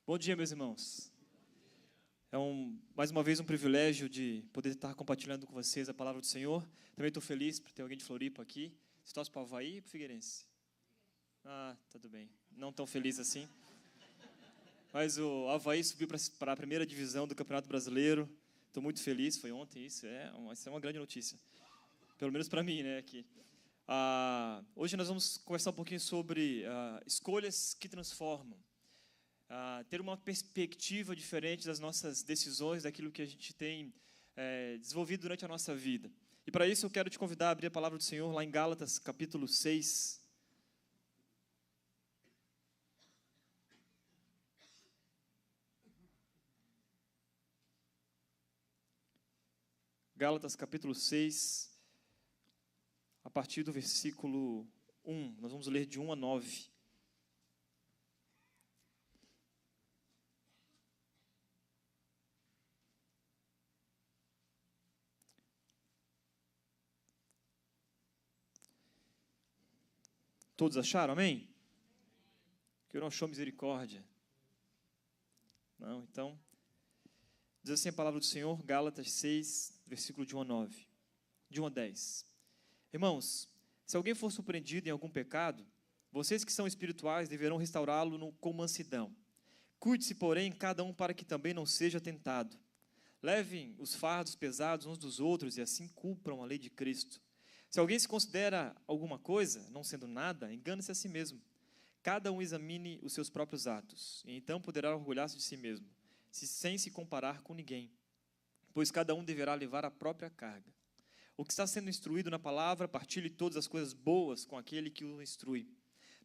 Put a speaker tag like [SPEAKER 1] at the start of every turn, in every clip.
[SPEAKER 1] Bom dia, meus irmãos. É mais uma vez um privilégio de poder estar compartilhando com vocês a palavra do Senhor. Também estou feliz por ter alguém de Floripa aqui. Você torce para o Avaí ou para o Figueirense? Ah, tudo bem. Não tão feliz assim. Mas o Avaí subiu para a primeira divisão do Campeonato Brasileiro. Estou muito feliz, foi ontem isso. Isso é uma grande notícia. Pelo menos para mim, né? Aqui. Hoje nós vamos conversar um pouquinho sobre escolhas que transformam. Ter uma perspectiva diferente das nossas decisões, daquilo que a gente tem desenvolvido durante a nossa vida. E para isso eu quero te convidar a abrir a palavra do Senhor lá em Gálatas, capítulo 6. Gálatas, capítulo 6, a partir do versículo 1. Nós vamos ler de 1 a 9. Todos acharam? Amém? Que não achou misericórdia? Não, então... Diz assim a palavra do Senhor, Gálatas 6, versículo de 1 a 9. De 1 a 10. Irmãos, se alguém for surpreendido em algum pecado, vocês que são espirituais deverão restaurá-lo com mansidão. Cuide-se, porém, cada um para que também não seja tentado. Levem os fardos pesados uns dos outros e assim cumpram a lei de Cristo. Se alguém se considera alguma coisa, não sendo nada, engane-se a si mesmo. Cada um examine os seus próprios atos, e então poderá orgulhar-se de si mesmo, sem se comparar com ninguém, pois cada um deverá levar a própria carga. O que está sendo instruído na palavra, partilhe todas as coisas boas com aquele que o instrui.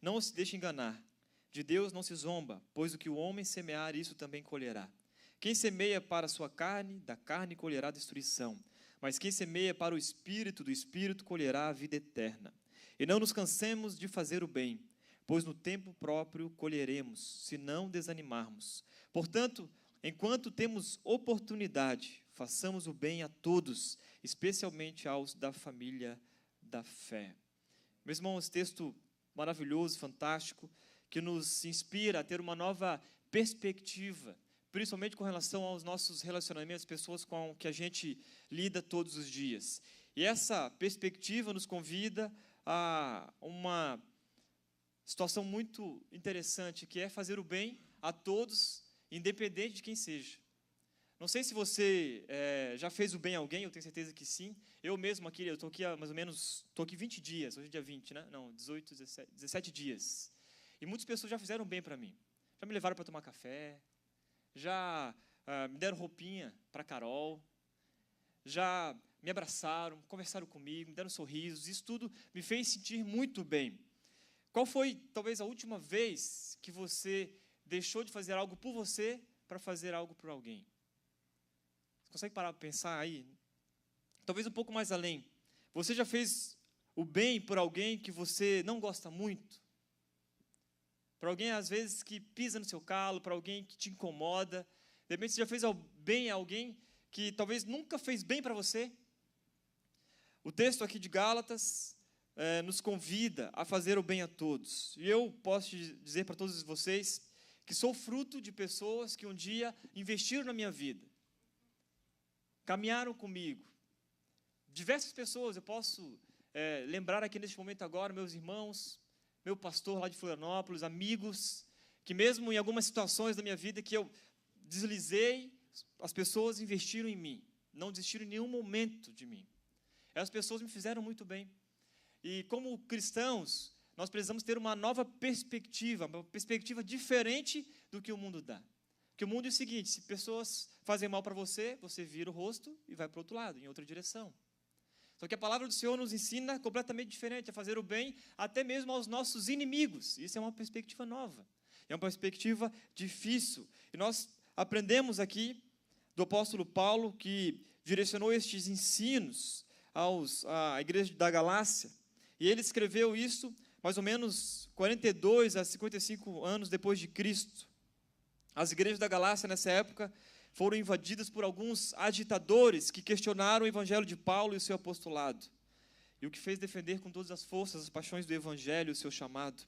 [SPEAKER 1] Não se deixe enganar. De Deus não se zomba, pois o que o homem semear, isso também colherá. Quem semeia para a sua carne, da carne colherá destruição. Mas quem semeia para o Espírito, do Espírito colherá a vida eterna. E não nos cansemos de fazer o bem, pois no tempo próprio colheremos, se não desanimarmos. Portanto, enquanto temos oportunidade, façamos o bem a todos, especialmente aos da família da fé. Meus irmãos, texto maravilhoso, fantástico, que nos inspira a ter uma nova perspectiva, principalmente com relação aos nossos relacionamentos, pessoas com que a gente lida todos os dias. E essa perspectiva nos convida a uma situação muito interessante, que é fazer o bem a todos, independente de quem seja. Não sei se você já fez o bem a alguém, eu tenho certeza que sim. Eu mesmo aqui, eu estou aqui há mais ou menos, estou aqui 20 dias, hoje é dia 20, né? Não, 18, 17 dias. E muitas pessoas já fizeram bem para mim. Já me levaram para tomar café, já me deram roupinha para Carol, já me abraçaram, conversaram comigo, me deram sorrisos. Isso tudo me fez sentir muito bem. Qual foi, talvez, a última vez que você deixou de fazer algo por você para fazer algo por alguém? Você consegue parar para pensar aí? Talvez um pouco mais além. Você já fez o bem por alguém que você não gosta muito? Para alguém, às vezes, que pisa no seu calo, para alguém que te incomoda. De repente, você já fez bem a alguém que talvez nunca fez bem para você? O texto aqui de Gálatas nos convida a fazer o bem a todos. E eu posso dizer para todos vocês que sou fruto de pessoas que um dia investiram na minha vida, caminharam comigo. Diversas pessoas, eu posso lembrar aqui neste momento agora, meus irmãos, meu pastor lá de Florianópolis, amigos, que mesmo em algumas situações da minha vida que eu deslizei, as pessoas investiram em mim, não desistiram em nenhum momento de mim. As pessoas me fizeram muito bem. E como cristãos, nós precisamos ter uma nova perspectiva, uma perspectiva diferente do que o mundo dá. Porque o mundo é o seguinte, se pessoas fazem mal para você, você vira o rosto e vai para o outro lado, em outra direção. Só que a palavra do Senhor nos ensina completamente diferente, a fazer o bem até mesmo aos nossos inimigos. Isso é uma perspectiva nova, é uma perspectiva difícil. E nós aprendemos aqui do apóstolo Paulo, que direcionou estes ensinos à igreja da Galácia. E ele escreveu isso mais ou menos 42 a 55 anos depois de Cristo. As igrejas da Galácia, nessa época, foram invadidas por alguns agitadores que questionaram o evangelho de Paulo e o seu apostolado. E o que fez defender com todas as forças as paixões do evangelho e o seu chamado.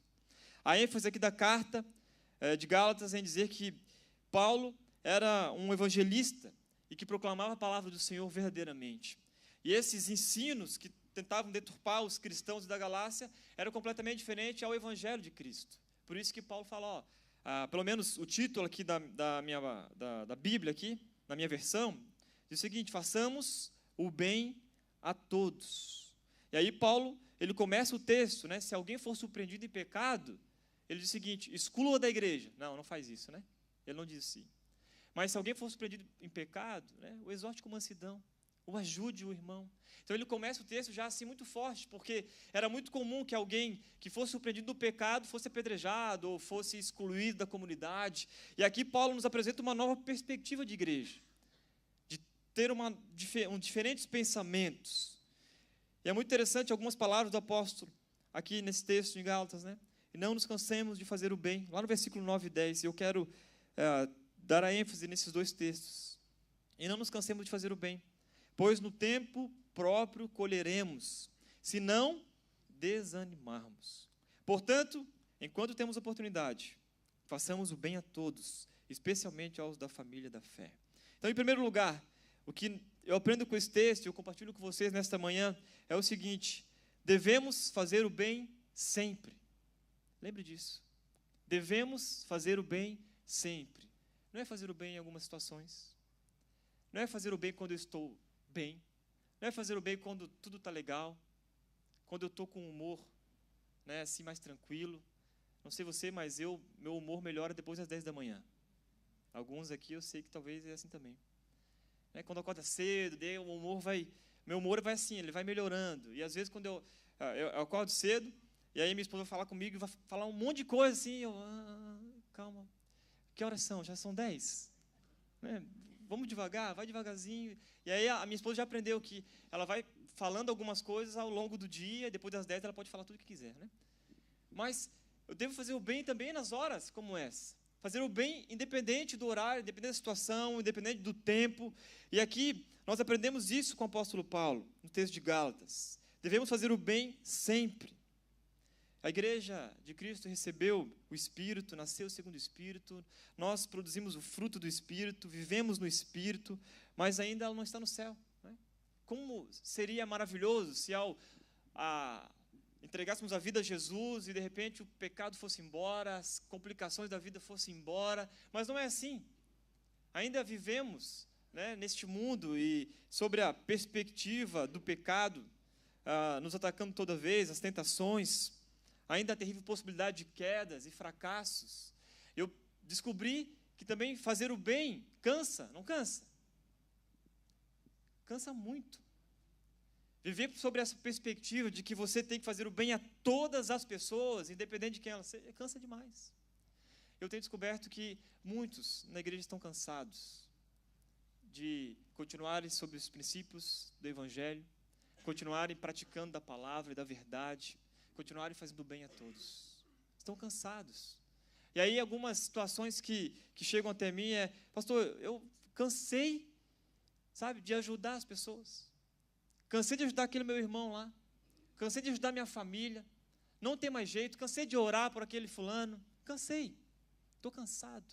[SPEAKER 1] A ênfase aqui da carta de Gálatas em dizer que Paulo era um evangelista e que proclamava a palavra do Senhor verdadeiramente. E esses ensinos que tentavam deturpar os cristãos da Galácia eram completamente diferentes ao evangelho de Cristo. Por isso que Paulo fala, pelo menos o título aqui da Bíblia, aqui, na minha versão, diz o seguinte: façamos o bem a todos. E aí Paulo, ele começa o texto, né? Se alguém for surpreendido em pecado, ele diz o seguinte: exclua da igreja. Não faz isso, né? Ele não diz assim. Mas se alguém for surpreendido em pecado, né, o exorte com mansidão, o ajude o irmão. Então ele começa o texto já assim muito forte, porque era muito comum que alguém que fosse surpreendido no pecado fosse apedrejado ou fosse excluído da comunidade. E aqui Paulo nos apresenta uma nova perspectiva de igreja, de ter diferentes pensamentos. E é muito interessante algumas palavras do apóstolo aqui nesse texto em Gálatas, né? E não nos cansemos de fazer o bem. Lá no versículo 9 e 10, eu quero dar a ênfase nesses dois textos. E não nos cansemos de fazer o bem, pois no tempo próprio colheremos, se não desanimarmos. Portanto, enquanto temos oportunidade, façamos o bem a todos, especialmente aos da família da fé. Então, em primeiro lugar, o que eu aprendo com esse texto e eu compartilho com vocês nesta manhã é o seguinte: devemos fazer o bem sempre. Lembre disso. Devemos fazer o bem sempre. Não é fazer o bem em algumas situações. Não é fazer o bem quando eu estou bem. Não é fazer o bem quando tudo está legal. Quando eu estou com humor, né, assim mais tranquilo. Não sei você, mas meu humor melhora depois das 10 da manhã. Alguns aqui eu sei que talvez é assim também. Quando acorda cedo, meu humor vai assim, ele vai melhorando. E às vezes quando eu acordo cedo, e aí minha esposa vai falar comigo e vai falar um monte de coisa assim, calma, que horas são? Já são 10? Vamos devagar, vai devagarzinho. E aí a minha esposa já aprendeu que ela vai falando algumas coisas ao longo do dia, e depois das 10 ela pode falar tudo o que quiser, né? Mas eu devo fazer o bem também nas horas como essa. Fazer o bem independente do horário, independente da situação, independente do tempo. E aqui nós aprendemos isso com o apóstolo Paulo, no texto de Gálatas. Devemos fazer o bem sempre. A igreja de Cristo recebeu o Espírito, nasceu segundo o Espírito, nós produzimos o fruto do Espírito, vivemos no Espírito, mas ainda ela não está no céu, né? Como seria maravilhoso se entregássemos a vida a Jesus e de repente o pecado fosse embora, as complicações da vida fossem embora, mas não é assim. Ainda vivemos, né, neste mundo e sobre a perspectiva do pecado nos atacando toda vez, as tentações, ainda a terrível possibilidade de quedas e fracassos. Eu descobri que também fazer o bem cansa, não cansa? Cansa muito. Viver sobre essa perspectiva de que você tem que fazer o bem a todas as pessoas, independente de quem elas sejam, cansa demais. Eu tenho descoberto que muitos na igreja estão cansados de continuarem sobre os princípios do Evangelho, continuarem praticando da palavra e da verdade, continuarem fazendo o bem a todos. Estão cansados. E aí algumas situações que chegam até mim pastor, eu cansei, sabe, de ajudar as pessoas. Cansei de ajudar aquele meu irmão lá. Cansei de ajudar minha família. Não tem mais jeito. Cansei de orar por aquele fulano. Cansei. Estou cansado.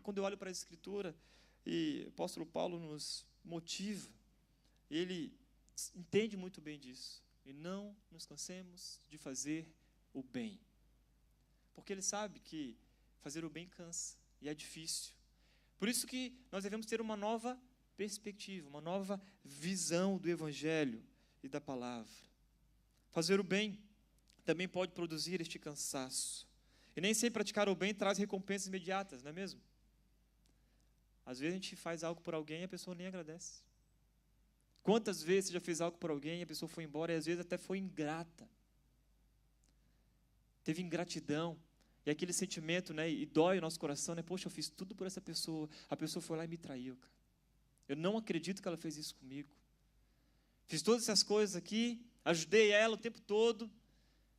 [SPEAKER 1] Quando eu olho para a Escritura, e o apóstolo Paulo nos motiva, ele entende muito bem disso. E não nos cansemos de fazer o bem. Porque ele sabe que fazer o bem cansa. E é difícil. Por isso que nós devemos ter uma nova perspectiva, uma nova visão do Evangelho e da palavra. Fazer o bem também pode produzir este cansaço. E nem sempre praticar o bem traz recompensas imediatas, não é mesmo? Às vezes a gente faz algo por alguém e a pessoa nem agradece. Quantas vezes você já fez algo por alguém e a pessoa foi embora e às vezes até foi ingrata? Teve ingratidão. E aquele sentimento, né, e dói o nosso coração, né? Poxa, eu fiz tudo por essa pessoa, a pessoa foi lá e me traiu, cara. Eu não acredito que ela fez isso comigo. Fiz todas essas coisas aqui, ajudei ela o tempo todo,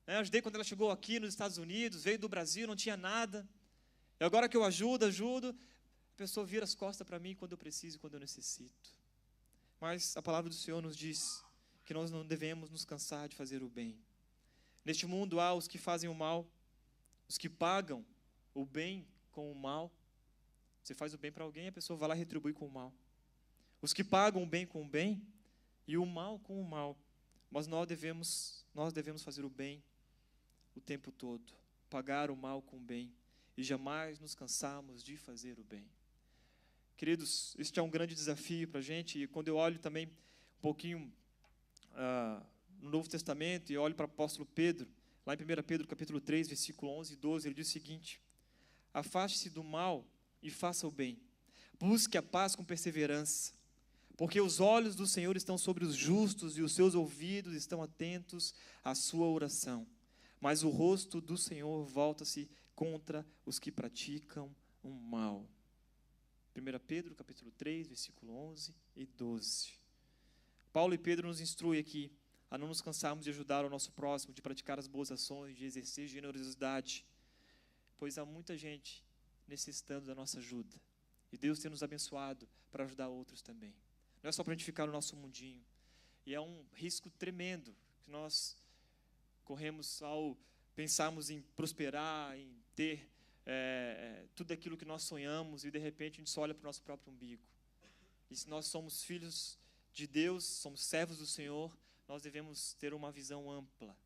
[SPEAKER 1] né? Ajudei quando ela chegou aqui nos Estados Unidos, veio do Brasil, não tinha nada. E agora que eu ajudo, a pessoa vira as costas para mim quando eu preciso, quando eu necessito. Mas a palavra do Senhor nos diz que nós não devemos nos cansar de fazer o bem. Neste mundo há os que fazem o mal, os que pagam o bem com o mal. Você faz o bem para alguém, a pessoa vai lá e retribui com o mal. Os que pagam o bem com o bem e o mal com o mal. Mas nós devemos fazer o bem o tempo todo, pagar o mal com o bem e jamais nos cansarmos de fazer o bem. Queridos, este é um grande desafio para a gente, e quando eu olho também um pouquinho no Novo Testamento e olho para o apóstolo Pedro, lá em 1 Pedro capítulo 3, versículo 11 e 12, ele diz o seguinte: afaste-se do mal e faça o bem, busque a paz com perseverança, porque os olhos do Senhor estão sobre os justos e os seus ouvidos estão atentos à sua oração. Mas o rosto do Senhor volta-se contra os que praticam o mal. 1 Pedro, capítulo 3, versículo 11 e 12. Paulo e Pedro nos instruem aqui a não nos cansarmos de ajudar o nosso próximo, de praticar as boas ações, de exercer generosidade, pois há muita gente necessitando da nossa ajuda. E Deus tem nos abençoado para ajudar outros também. Não é só para a gente ficar no nosso mundinho. E é um risco tremendo que nós corremos ao pensarmos em prosperar, em ter tudo aquilo que nós sonhamos, e de repente a gente só olha para o nosso próprio umbigo. E se nós somos filhos de Deus, somos servos do Senhor, nós devemos ter uma visão ampla.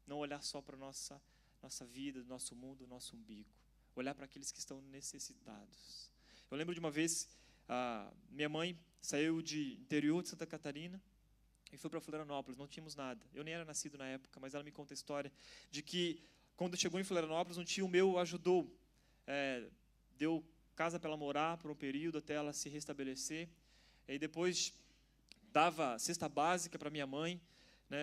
[SPEAKER 1] Não olhar só para a nossa vida, nosso mundo, nosso umbigo. Olhar para aqueles que estão necessitados. Eu lembro de uma vez, minha mãe saiu de interior de Santa Catarina e foi para Florianópolis, não tínhamos nada. Eu nem era nascido na época, mas ela me conta a história de que, quando chegou em Florianópolis, um tio meu ajudou, deu casa para ela morar por um período até ela se restabelecer, e depois dava cesta básica para minha mãe, né?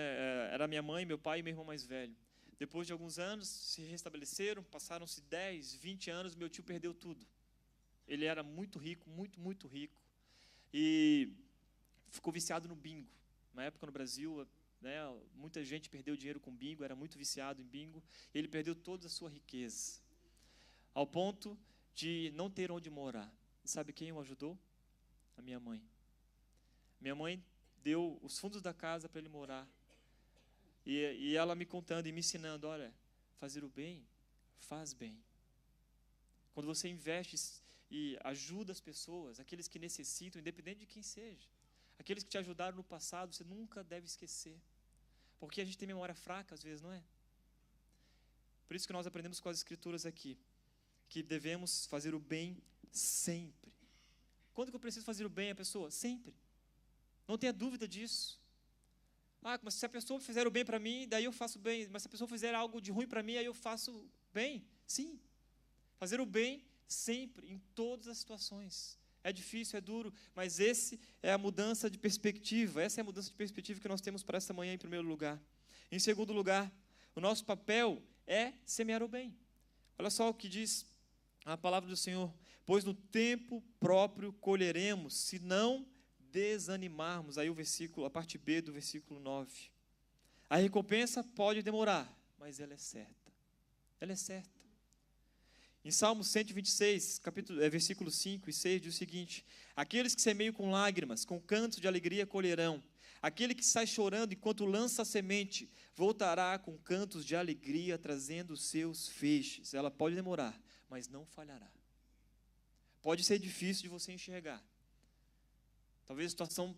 [SPEAKER 1] Era minha mãe, meu pai e meu irmão mais velho. Depois de alguns anos, se restabeleceram, passaram-se 10, 20 anos, meu tio perdeu tudo. Ele era muito rico, muito, muito rico, e ficou viciado no bingo. Na época no Brasil, né, muita gente perdeu dinheiro com bingo, era muito viciado em bingo, e ele perdeu toda a sua riqueza, ao ponto de não ter onde morar. E sabe quem o ajudou? A minha mãe. Minha mãe deu os fundos da casa para ele morar, e ela me contando e me ensinando: olha, fazer o bem, faz bem. Quando você investe e ajuda as pessoas, aqueles que necessitam, independente de quem seja, aqueles que te ajudaram no passado, você nunca deve esquecer, porque a gente tem memória fraca às vezes, não é? Por isso que nós aprendemos com as Escrituras aqui, que devemos fazer o bem sempre. Quando que eu preciso fazer o bem à pessoa? Sempre. Não tenha dúvida disso. Mas se a pessoa fizer o bem para mim, daí eu faço bem. Mas se a pessoa fizer algo de ruim para mim, aí eu faço bem. Sim. Fazer o bem sempre, em todas as situações. É difícil, é duro, mas essa é a mudança de perspectiva. Essa é a mudança de perspectiva que nós temos para esta manhã, em primeiro lugar. Em segundo lugar, o nosso papel é semear o bem. Olha só o que diz a palavra do Senhor: pois no tempo próprio colheremos, se não desanimarmos. Aí o versículo, a parte B do versículo 9. A recompensa pode demorar, mas ela é certa. Ela é certa. Em Salmo 126, versículos 5 e 6, diz o seguinte: aqueles que semeiam com lágrimas, com cantos de alegria colherão. Aquele que sai chorando enquanto lança a semente, voltará com cantos de alegria, trazendo os seus feixes. Ela pode demorar, mas não falhará. Pode ser difícil de você enxergar. Talvez a situação,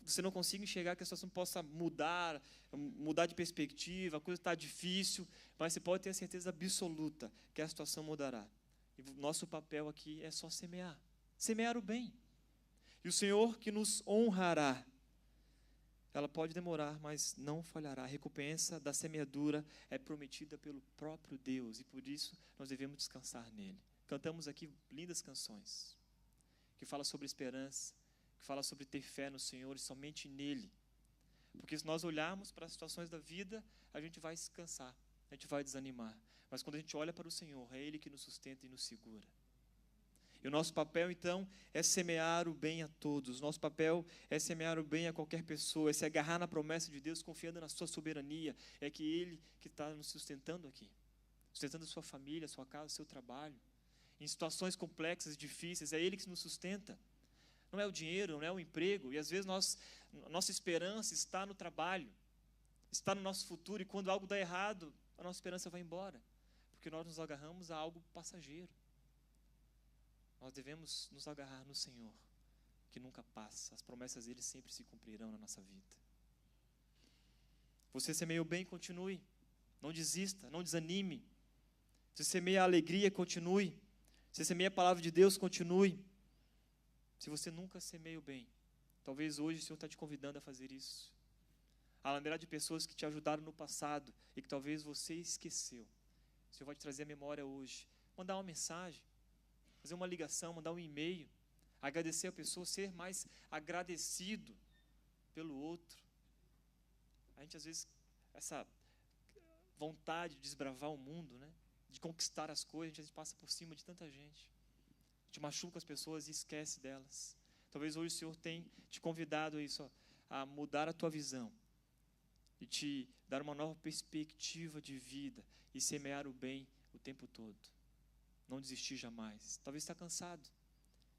[SPEAKER 1] você não consiga enxergar que a situação possa mudar de perspectiva, a coisa está difícil, mas você pode ter a certeza absoluta que a situação mudará. E o nosso papel aqui é só semear o bem. E o Senhor que nos honrará. Ela pode demorar, mas não falhará. A recompensa da semeadura é prometida pelo próprio Deus, e por isso nós devemos descansar nele. Cantamos aqui lindas canções, que falam sobre esperança, que fala sobre ter fé no Senhor e somente nele. Porque se nós olharmos para as situações da vida, a gente vai se cansar, a gente vai desanimar. Mas quando a gente olha para o Senhor, é Ele que nos sustenta e nos segura. E o nosso papel, então, é semear o bem a todos. Nosso papel é semear o bem a qualquer pessoa, é se agarrar na promessa de Deus, confiando na sua soberania. É que Ele que está nos sustentando aqui, sustentando a sua família, a sua casa, o seu trabalho. Em situações complexas e difíceis, é Ele que nos sustenta. Não é o dinheiro, não é o emprego. E às vezes nossa esperança está no trabalho, está no nosso futuro. E quando algo dá errado, a nossa esperança vai embora, porque nós nos agarramos a algo passageiro. Nós devemos nos agarrar no Senhor, que nunca passa. As promessas dele sempre se cumprirão na nossa vida. Você semeia o bem, continue. Não desista, não desanime. Se semeia a alegria, continue. Se semeia a palavra de Deus, continue. Se você nunca semeia o bem, talvez hoje o Senhor está te convidando a fazer isso. A lembrar de pessoas que te ajudaram no passado e que talvez você esqueceu. O Senhor vai te trazer a memória hoje. Mandar uma mensagem, fazer uma ligação, mandar um e-mail, agradecer a pessoa, ser mais agradecido pelo outro. A gente às vezes, essa vontade de desbravar o mundo, né? De conquistar as coisas, a gente passa por cima de tanta gente. A gente machuca as pessoas e esquece delas. Talvez hoje o Senhor tenha te convidado a isso, a mudar a tua visão e te dar uma nova perspectiva de vida e semear o bem o tempo todo. Não desistir jamais. Talvez você está cansado.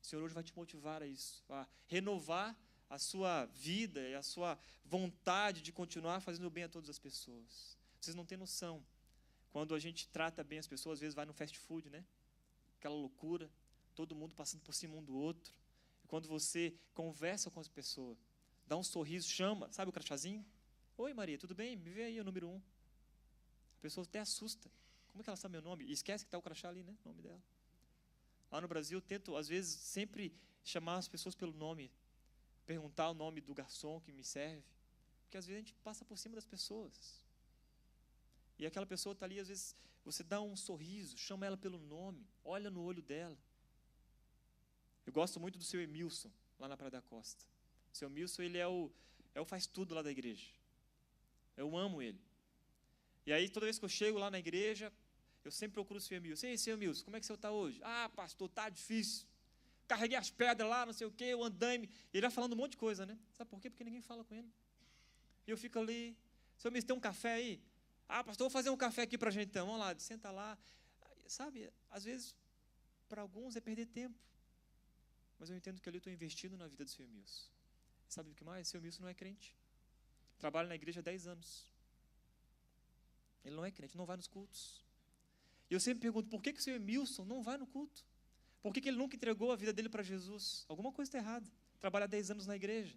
[SPEAKER 1] O Senhor hoje vai te motivar a isso, a renovar a sua vida e a sua vontade de continuar fazendo o bem a todas as pessoas. Vocês não têm noção. Quando a gente trata bem as pessoas, às vezes vai no fast food, né? Aquela loucura, todo mundo passando por cima um do outro. E quando você conversa com as pessoas, dá um sorriso, chama, sabe o crachazinho? Oi Maria, tudo bem? Me vê aí, o número 1. A pessoa até assusta. Como é que ela sabe meu nome? E esquece que está o crachá ali, né? O nome dela. Lá no Brasil, eu tento, às vezes, sempre chamar as pessoas pelo nome. Perguntar o nome do garçom que me serve. Porque às vezes a gente passa por cima das pessoas. E aquela pessoa está ali, às vezes, você dá um sorriso, chama ela pelo nome, olha no olho dela. Eu gosto muito do seu Emilson, lá na Praia da Costa. O seu Emilson, ele é o faz tudo lá da igreja. Eu amo ele. E aí, toda vez que eu chego lá na igreja, eu sempre procuro o seu Emilson. Ei, seu Emilson, como é que o senhor está hoje? Ah, pastor, está difícil. Carreguei as pedras lá, não sei o quê, eu andei. Ele vai falando um monte de coisa, né? Sabe por quê? Porque ninguém fala com ele. E eu fico ali. Seu Emilson, tem um café aí? Ah, pastor, vou fazer um café aqui para a gente então. Vamos lá, senta lá. Sabe, às vezes, para alguns é perder tempo. Mas eu entendo que ali eu estou investindo na vida do seu Emilson. Sabe o que mais? Seu Emilson não é crente. Trabalha na igreja há 10 anos. Ele não é crente, não vai nos cultos. E eu sempre pergunto, por que o seu Emilson não vai no culto? Por que ele nunca entregou a vida dele para Jesus? Alguma coisa está errada. Trabalha 10 anos na igreja.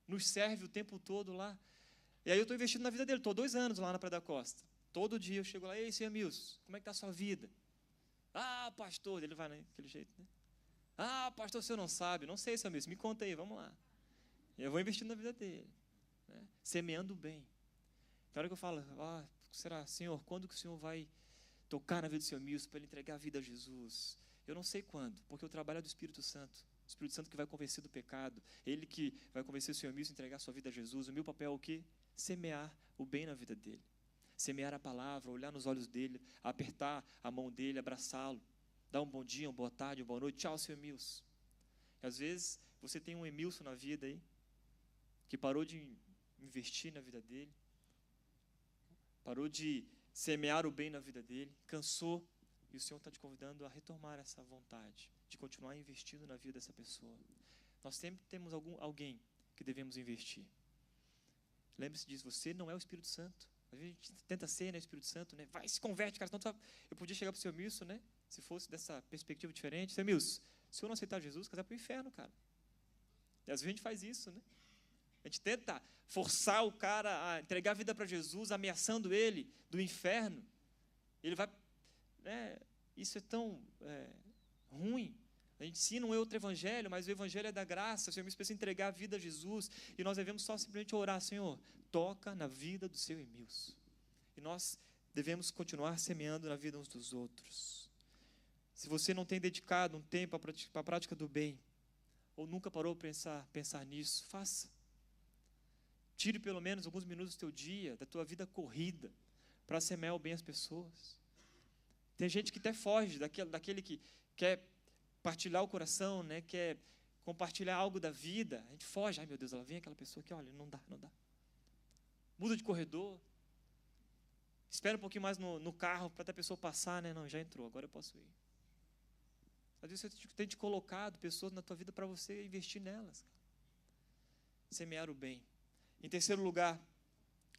[SPEAKER 1] Nos serve o tempo todo lá. E aí eu estou investindo na vida dele. Estou 2 anos lá na Praia da Costa. Todo dia eu chego lá, ei, seu Emilson, como é que está a sua vida? Ah, pastor, ele vai daquele jeito, né? Ah, pastor, o senhor não sabe. Não sei, seu Emilson, me conta aí, vamos lá. E eu vou investindo na vida dele. Né? Semeando o bem. Tem hora que eu falo, será, Senhor, quando que o Senhor vai tocar na vida do seu Emilson para ele entregar a vida a Jesus? Eu não sei quando, porque eu trabalho do Espírito Santo. O Espírito Santo que vai convencer do pecado. Ele que vai convencer o seu Emilson a entregar a sua vida a Jesus. O meu papel é o quê? Semear o bem na vida dele. Semear a palavra, olhar nos olhos dele, apertar a mão dele, abraçá-lo. Dar um bom dia, uma boa tarde, uma boa noite. Tchau, seu Emilson. E às vezes você tem um Emilson na vida aí, que parou de investir na vida dele, parou de semear o bem na vida dele, cansou, e o Senhor está te convidando a retomar essa vontade, de continuar investindo na vida dessa pessoa. Nós sempre temos alguém que devemos investir. Lembre-se disso, você não é o Espírito Santo. Às vezes a gente tenta ser, né, o Espírito Santo, né? Vai, se converte, cara. Então, eu podia chegar para o seu Emilson, né? Se fosse dessa perspectiva diferente. Seu Emilson, se eu não aceitar Jesus, vai para o inferno, cara. E às vezes a gente faz isso, né? A gente tenta forçar o cara a entregar a vida para Jesus, ameaçando ele do inferno. Ele vai... isso é tão ruim. A gente ensina um outro evangelho, mas o evangelho é da graça. O Senhor precisa entregar a vida a Jesus. E nós devemos só simplesmente orar, Senhor, toca na vida do seu Emilson. E nós devemos continuar semeando na vida uns dos outros. Se você não tem dedicado um tempo para a prática do bem, ou nunca parou para pensar nisso, faça. Tire pelo menos alguns minutos do teu dia, da tua vida corrida, para semear o bem às pessoas. Tem gente que até foge daquele que quer partilhar o coração, né? Quer compartilhar algo da vida. A gente foge. Ai, meu Deus, ela vem aquela pessoa que, olha, não dá. Muda de corredor. Espera um pouquinho mais no carro para a pessoa passar, né? Não, já entrou, agora eu posso ir. Às vezes você tem te colocado pessoas na tua vida para você investir nelas. Semear o bem. Em terceiro lugar,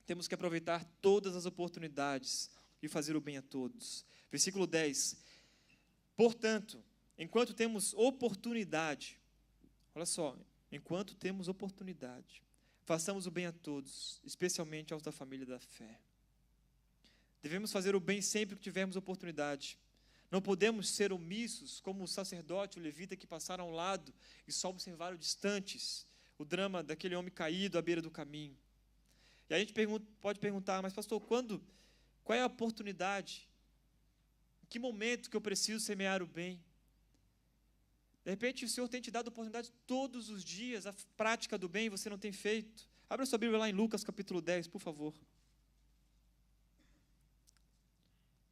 [SPEAKER 1] temos que aproveitar todas as oportunidades e fazer o bem a todos. Versículo 10. Portanto, enquanto temos oportunidade, olha só, enquanto temos oportunidade, façamos o bem a todos, especialmente aos da família da fé. Devemos fazer o bem sempre que tivermos oportunidade. Não podemos ser omissos, como o sacerdote e o levita que passaram ao lado e só observaram distantes o drama daquele homem caído à beira do caminho. E a gente pode perguntar, mas pastor, qual é a oportunidade? Em que momento que eu preciso semear o bem? De repente o Senhor tem te dado oportunidade todos os dias, a prática do bem você não tem feito. Abra sua Bíblia lá em Lucas capítulo 10, por favor.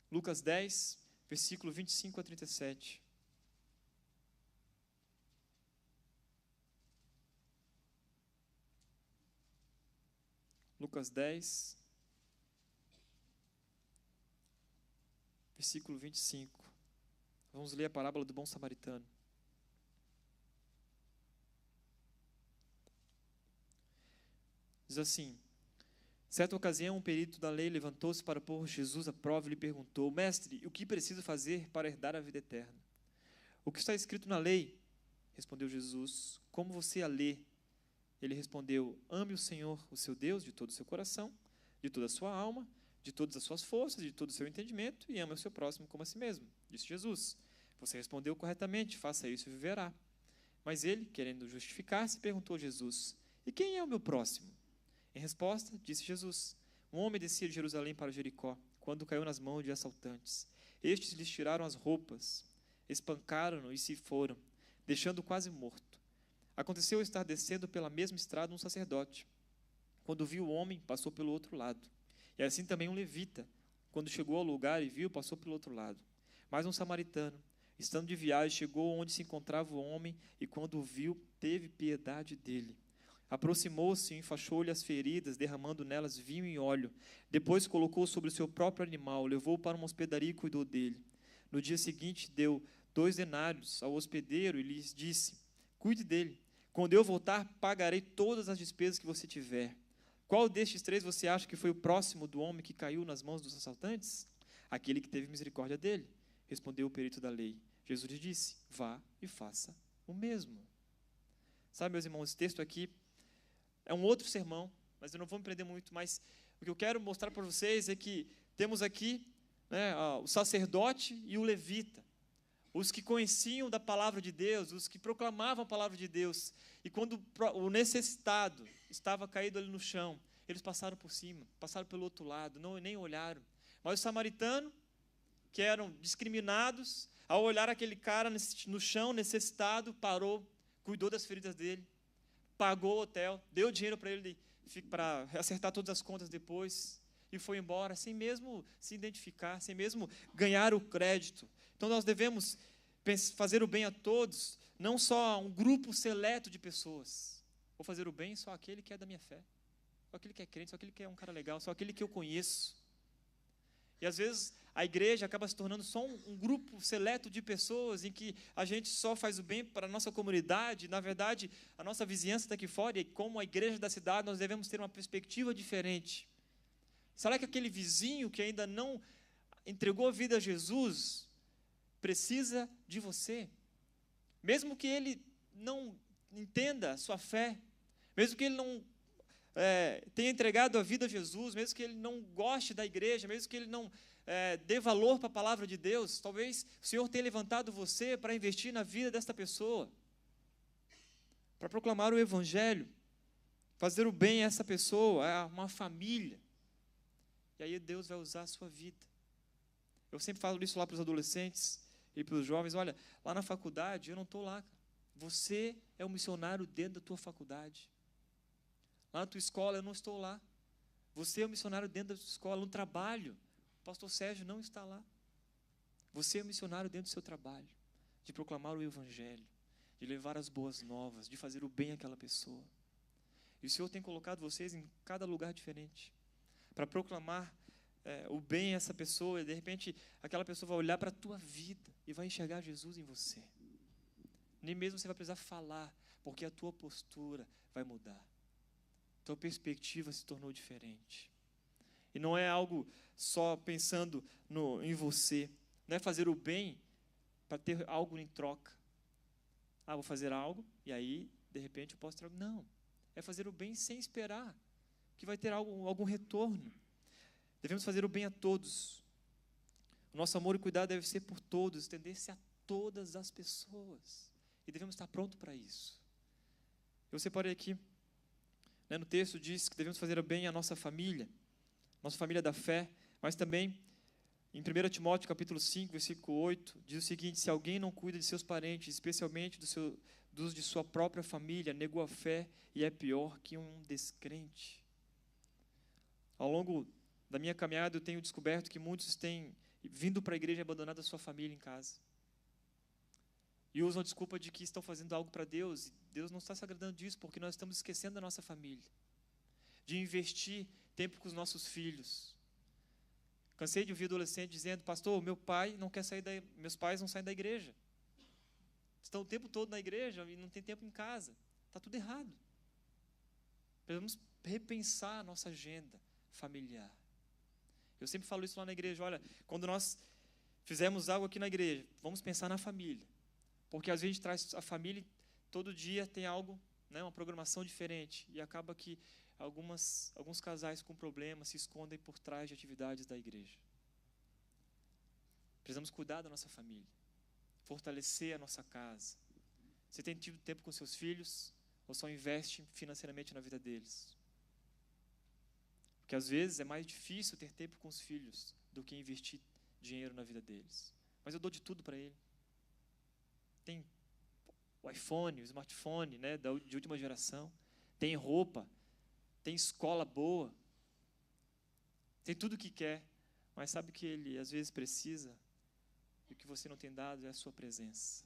[SPEAKER 1] Lucas 10, versículo 25 a 37. Lucas 10, versículo 25. Vamos ler a parábola do bom samaritano. Diz assim: certa ocasião, um perito da lei levantou-se para pôr Jesus à prova e lhe perguntou: mestre, o que preciso fazer para herdar a vida eterna? O que está escrito na lei? Respondeu Jesus: como você a lê? Ele respondeu: ame o Senhor, o seu Deus, de todo o seu coração, de toda a sua alma, de todas as suas forças, de todo o seu entendimento, e ame o seu próximo como a si mesmo. Disse Jesus: você respondeu corretamente, faça isso e viverá. Mas ele, querendo justificar-se, perguntou a Jesus: e quem é o meu próximo? Em resposta, disse Jesus: um homem descia de Jerusalém para Jericó, quando caiu nas mãos de assaltantes. Estes lhes tiraram as roupas, espancaram-no e se foram, deixando-o quase morto. Aconteceu estar descendo pela mesma estrada um sacerdote. Quando viu o homem, passou pelo outro lado. E assim também um levita. Quando chegou ao lugar e viu, passou pelo outro lado. Mas um samaritano, estando de viagem, chegou onde se encontrava o homem e, quando o viu, teve piedade dele. Aproximou-se e enfaixou-lhe as feridas, derramando nelas vinho e óleo. Depois colocou sobre o seu próprio animal, levou-o para uma hospedaria e cuidou dele. No dia seguinte, deu 2 denários ao hospedeiro e lhes disse: cuide dele. Quando eu voltar, pagarei todas as despesas que você tiver. Qual destes 3 você acha que foi o próximo do homem que caiu nas mãos dos assaltantes? Aquele que teve misericórdia dele, respondeu o perito da lei. Jesus lhe disse: vá e faça o mesmo. Sabe, meus irmãos, esse texto aqui é um outro sermão, mas eu não vou me prender muito, mas o que eu quero mostrar para vocês é que temos aqui, né, o sacerdote e o levita, os que conheciam da palavra de Deus, os que proclamavam a palavra de Deus, e quando o necessitado estava caído ali no chão, eles passaram por cima, passaram pelo outro lado, nem olharam. Mas os samaritanos, que eram discriminados, ao olhar aquele cara no chão, necessitado, parou, cuidou das feridas dele, pagou o hotel, deu dinheiro para ele para acertar todas as contas depois, e foi embora, sem mesmo se identificar, sem mesmo ganhar o crédito. Então nós devemos fazer o bem a todos, não só a um grupo seleto de pessoas. Vou fazer o bem só àquele que é da minha fé, só aquele que é crente, só aquele que é um cara legal, só aquele que eu conheço. E às vezes a igreja acaba se tornando só um grupo seleto de pessoas em que a gente só faz o bem para a nossa comunidade. Na verdade, a nossa vizinhança está aqui fora, e como a igreja da cidade, nós devemos ter uma perspectiva diferente. Será que aquele vizinho que ainda não entregou a vida a Jesus precisa de você? Mesmo que ele não entenda a sua fé, mesmo que ele não tenha entregado a vida a Jesus, mesmo que ele não goste da igreja, mesmo que ele não dê valor para a palavra de Deus, talvez o Senhor tenha levantado você para investir na vida desta pessoa, para proclamar o Evangelho, fazer o bem a essa pessoa, a uma família. E aí Deus vai usar a sua vida. Eu sempre falo isso lá para os adolescentes e para os jovens: olha, lá na faculdade eu não estou lá, cara. Você é um missionário dentro da tua faculdade. Lá na tua escola eu não estou lá. Você é um missionário dentro da tua escola. No trabalho, o pastor Sérgio não está lá. Você é um missionário dentro do seu trabalho, de proclamar o Evangelho, de levar as boas novas, de fazer o bem àquela pessoa. E o Senhor tem colocado vocês em cada lugar diferente, para proclamar o bem a essa pessoa, e de repente aquela pessoa vai olhar para a tua vida e vai enxergar Jesus em você. Nem mesmo você vai precisar falar, porque a tua postura vai mudar. Tua perspectiva se tornou diferente. E não é algo só pensando em você, não é fazer o bem para ter algo em troca. Vou fazer algo e aí, de repente, eu posso ter algo. Não, é fazer o bem sem esperar que vai ter algum retorno. Devemos fazer o bem a todos. O nosso amor e cuidado deve ser por todos, estender-se a todas as pessoas. E devemos estar prontos para isso. Eu separei aqui, no texto diz que devemos fazer o bem à nossa família da fé, mas também em 1 Timóteo capítulo 5, versículo 8, diz o seguinte: se alguém não cuida de seus parentes, especialmente dos de sua própria família, negou a fé e é pior que um descrente. Ao longo da minha caminhada, eu tenho descoberto que muitos têm vindo para a igreja e abandonado a sua família em casa. E usam a desculpa de que estão fazendo algo para Deus. E Deus não está se agradando disso, porque nós estamos esquecendo da nossa família. De investir tempo com os nossos filhos. Cansei de ouvir adolescente dizendo: pastor, meus pais não saem da igreja. Estão o tempo todo na igreja e não tem tempo em casa. Está tudo errado. Precisamos repensar a nossa agenda familiar. Eu sempre falo isso lá na igreja: olha, quando nós fizermos algo aqui na igreja, vamos pensar na família. Porque às vezes a gente traz a família e todo dia tem algo, uma programação diferente. E acaba que alguns casais com problemas se escondem por trás de atividades da igreja. Precisamos cuidar da nossa família, fortalecer a nossa casa. Você tem tido tempo com seus filhos ou só investe financeiramente na vida deles? Porque às vezes é mais difícil ter tempo com os filhos do que investir dinheiro na vida deles. Mas eu dou de tudo para ele. Tem o iPhone, o smartphone, de última geração. Tem roupa. Tem escola boa. Tem tudo o que quer. Mas sabe o que ele às vezes precisa? E o que você não tem dado é a sua presença.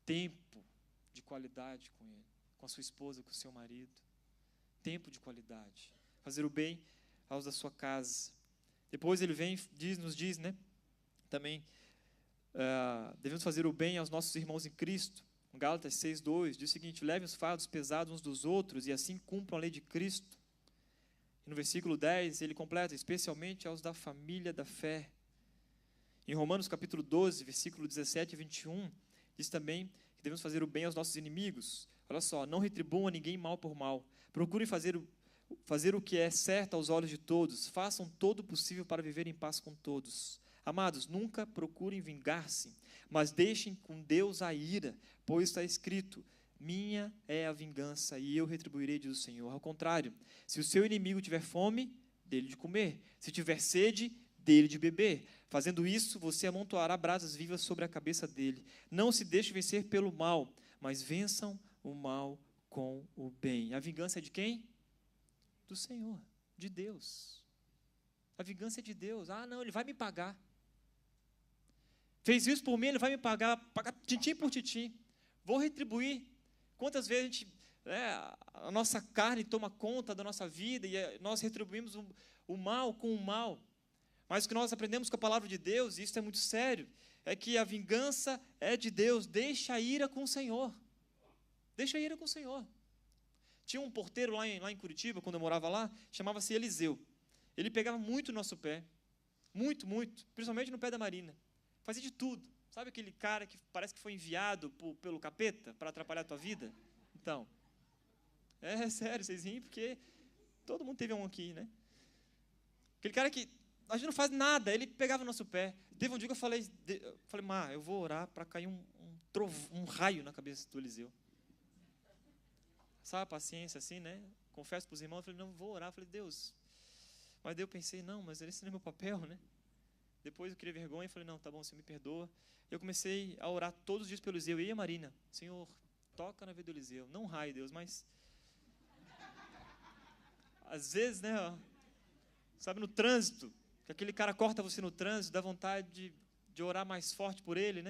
[SPEAKER 1] Tempo de qualidade com ele. Com a sua esposa, com o seu marido. Tempo de qualidade. Fazer o bem aos da sua casa. Depois ele vem, nos diz, também, devemos fazer o bem aos nossos irmãos em Cristo. Gálatas 6:2 diz o seguinte: levem os fardos pesados uns dos outros e assim cumpram a lei de Cristo. E no versículo 10 ele completa: especialmente aos da família da fé. Em Romanos capítulo 12, versículo 17 e 21, diz também que devemos fazer o bem aos nossos inimigos. Olha só: não retribuam a ninguém mal por mal. Procurem fazer o que é certo aos olhos de todos. Façam todo o possível para viver em paz com todos. Amados, nunca procurem vingar-se, mas deixem com Deus a ira, pois está escrito: minha é a vingança e eu retribuirei, diz o Senhor. Ao contrário, se o seu inimigo tiver fome, dê-lhe de comer. Se tiver sede, dê-lhe de beber. Fazendo isso, você amontoará brasas vivas sobre a cabeça dele. Não se deixe vencer pelo mal, mas vençam o mal com o bem. A vingança é de quem? Do Senhor, de Deus. A vingança é de Deus. Não, ele vai me pagar. Fez isso por mim, ele vai me pagar tintim por tintim. Vou retribuir. Quantas vezes a gente, a nossa carne toma conta da nossa vida e nós retribuímos o mal com o mal. Mas o que nós aprendemos com a palavra de Deus, e isso é muito sério, é que a vingança é de Deus. Deixa a ira com o Senhor. Deixa a ira com o Senhor. Tinha um porteiro lá em Curitiba, quando eu morava lá, chamava-se Eliseu. Ele pegava muito no nosso pé. Muito, muito. Principalmente no pé da Marina. Fazia de tudo. Sabe aquele cara que parece que foi enviado pelo capeta para atrapalhar a tua vida? Então, é sério, vocês riem, porque todo mundo teve um aqui, Aquele cara que a gente não faz nada, ele pegava no nosso pé. Teve um dia que eu falei, eu vou orar para cair um raio na cabeça do Eliseu. Sabe a paciência assim, Confesso para os irmãos, falei, não, vou orar. Falei, Deus. Mas daí eu pensei, não, mas esse não é meu papel, Depois eu criei vergonha e falei, não, tá bom, Senhor, me perdoa. Eu comecei a orar todos os dias pelo Eliseu. E a Marina, Senhor, toca na vida do Eliseu. Não raio, Deus, mas... Às vezes, sabe, no trânsito, que aquele cara corta você no trânsito, dá vontade de orar mais forte por ele,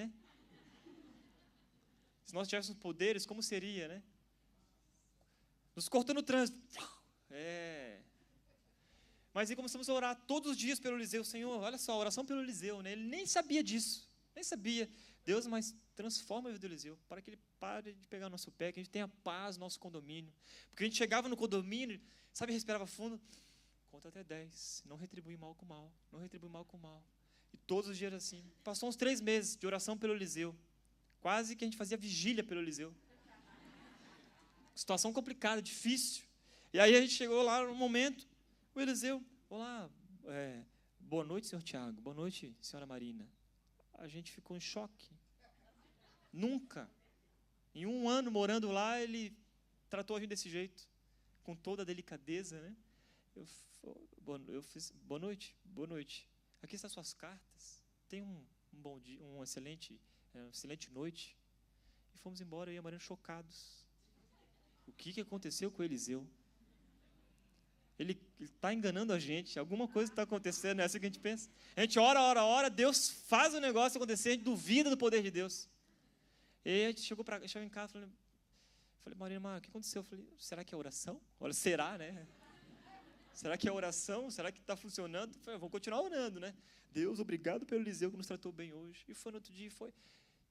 [SPEAKER 1] Se nós tivéssemos poderes, como seria, Nos cortou no trânsito. Mas aí começamos a orar todos os dias pelo Eliseu. Senhor, olha só, a oração pelo Eliseu, Ele nem sabia disso. Nem sabia. Deus, mas transforma a vida do Eliseu, para que ele pare de pegar o nosso pé, que a gente tenha paz no nosso condomínio. Porque a gente chegava no condomínio, sabe, respirava fundo, conta até 10, não retribui mal com mal, não retribui mal com mal. E todos os dias assim. Passou uns 3 meses de oração pelo Eliseu. Quase que a gente fazia vigília pelo Eliseu. Situação complicada, difícil. E aí a gente chegou lá no momento, o Eliseu, olá, boa noite, senhor Tiago, boa noite, senhora Marina. A gente ficou em choque. Nunca, em 1 ano morando lá, ele tratou a gente desse jeito, com toda a delicadeza, né? Eu fiz, boa noite, boa noite. Aqui estão suas cartas. Tenha um bom dia, uma excelente noite. E fomos embora, eu e a Marina chocados. O que aconteceu com o Eliseu? Ele está enganando a gente. Alguma coisa está acontecendo, é assim que a gente pensa. A gente ora, Deus faz o negócio acontecer, a gente duvida do poder de Deus. E aí a gente chegou em casa, falei, Marina, o que aconteceu? Eu falei, será que é oração? Olha, será, né? Será que é oração? Será que está funcionando? Eu falei, vou continuar orando, né? Deus, obrigado pelo Eliseu que nos tratou bem hoje. E foi no outro dia,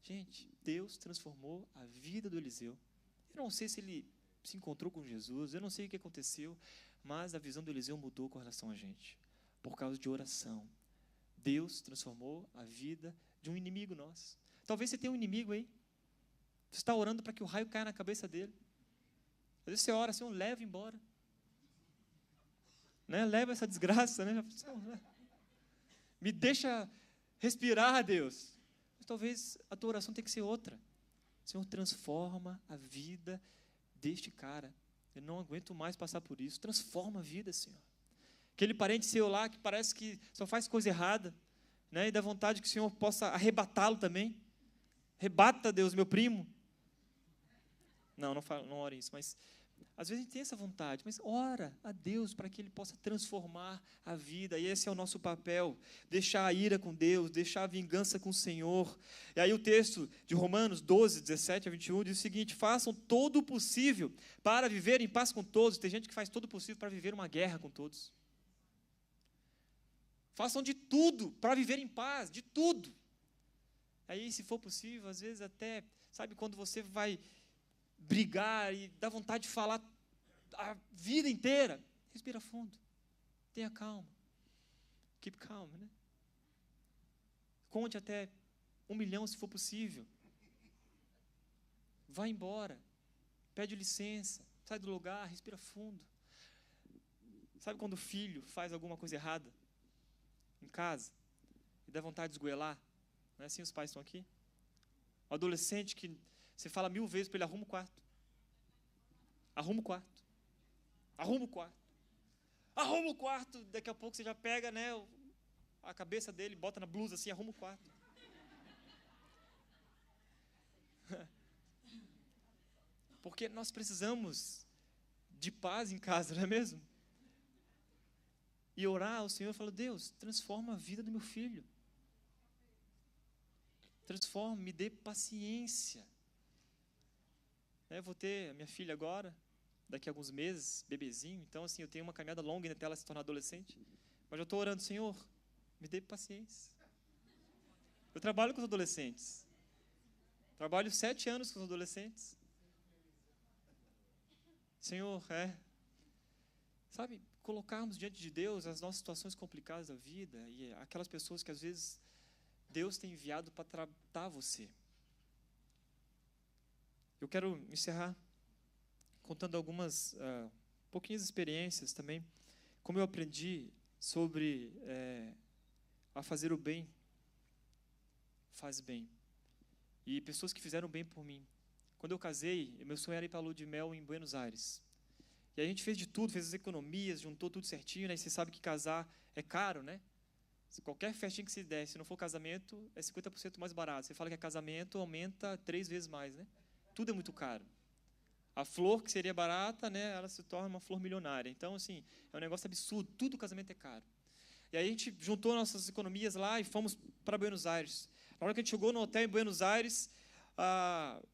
[SPEAKER 1] Gente, Deus transformou a vida do Eliseu. Eu não sei se ele se encontrou com Jesus, eu não sei o que aconteceu, mas a visão do Eliseu mudou com relação a gente, por causa de oração. Deus transformou a vida de um inimigo nosso. Talvez você tenha um inimigo aí, você está orando para que o raio caia na cabeça dele. Às vezes você ora, Senhor, leva embora. Né? Leva essa desgraça, né? Me deixa respirar, Deus. Mas talvez a tua oração tenha que ser outra. Senhor, transforma a vida deste cara. Eu não aguento mais passar por isso. Transforma a vida, Senhor. Aquele parente seu lá que parece que só faz coisa errada, né? E dá vontade que o Senhor possa arrebatá-lo também. Arrebata, Deus, meu primo. Não ore isso, mas às vezes a gente tem essa vontade, mas ora a Deus para que Ele possa transformar a vida, e esse é o nosso papel, deixar a ira com Deus, deixar a vingança com o Senhor. E aí o texto de Romanos 12, 17 a 21 diz o seguinte: façam todo o possível para viver em paz com todos. Tem gente que faz todo o possível para viver uma guerra com todos. Façam de tudo para viver em paz, de tudo. Aí, se for possível, às vezes até, sabe, quando você vai brigar e dá vontade de falar a vida inteira, respira fundo, tenha calma, keep calm, né? Conte até 1 milhão se for possível, vá embora, pede licença, sai do lugar, respira fundo. Sabe quando o filho faz alguma coisa errada em casa e dá vontade de esgoelar? Não é assim, os pais estão aqui? O adolescente que você fala 1000 vezes para ele, arruma o quarto. Arruma o quarto. Arruma o quarto. Arruma o quarto. Daqui a pouco você já pega, né, a cabeça dele, bota na blusa assim, arruma o quarto. Porque nós precisamos de paz em casa, não é mesmo? E orar ao Senhor e falar: Deus, transforma a vida do meu filho. Transforma, me dê paciência. Eu vou ter a minha filha agora, daqui a alguns meses, bebezinho. Então, assim, eu tenho uma caminhada longa até ela se tornar adolescente. Mas eu estou orando: Senhor, me dê paciência. Eu trabalho com os adolescentes. Trabalho 7 anos com os adolescentes. Senhor, sabe, colocarmos diante de Deus as nossas situações complicadas da vida e aquelas pessoas que às vezes Deus tem enviado para tratar você. Eu quero encerrar contando algumas pouquinhas experiências também, como eu aprendi sobre a fazer o bem, faz bem. E pessoas que fizeram bem por mim. Quando eu casei, meu sonho era ir para a lua de mel em Buenos Aires. E a gente fez de tudo, fez as economias, juntou tudo certinho, né? E você sabe que casar é caro, né? Qualquer festinha que se der, se não for casamento, é 50% mais barato. Você fala que é casamento, aumenta 3 vezes mais, né? Tudo é muito caro. A flor, que seria barata, né, ela se torna uma flor milionária. Então, assim, é um negócio absurdo. Tudo casamento é caro. E aí a gente juntou nossas economias lá e fomos para Buenos Aires. Na hora que a gente chegou no hotel em Buenos Aires,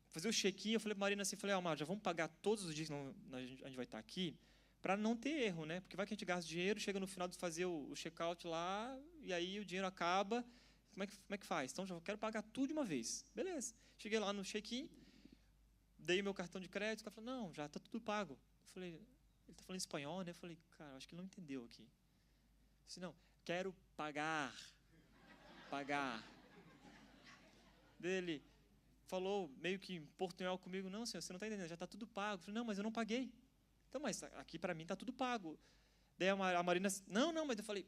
[SPEAKER 1] fazer o check-in, eu falei para a Marina assim, Amar, já vamos pagar todos os dias que a gente vai estar aqui, para não ter erro, né? Porque vai que a gente gasta dinheiro, chega no final de fazer o check-out lá, e aí o dinheiro acaba, como é que faz? Então, já quero pagar tudo de uma vez. Beleza. Cheguei lá no check-in, dei meu cartão de crédito, o cara falou: não, já está tudo pago. Eu falei: ele está falando espanhol, né? Eu falei: cara, acho que ele não entendeu aqui. Eu disse: não, quero pagar. pagar. Ele falou meio que em portunhol comigo, não, senhor, você não está entendendo, já está tudo pago. Eu falei, não, mas eu não paguei. Então, mas aqui para mim está tudo pago. Daí a Marina, não, mas eu falei,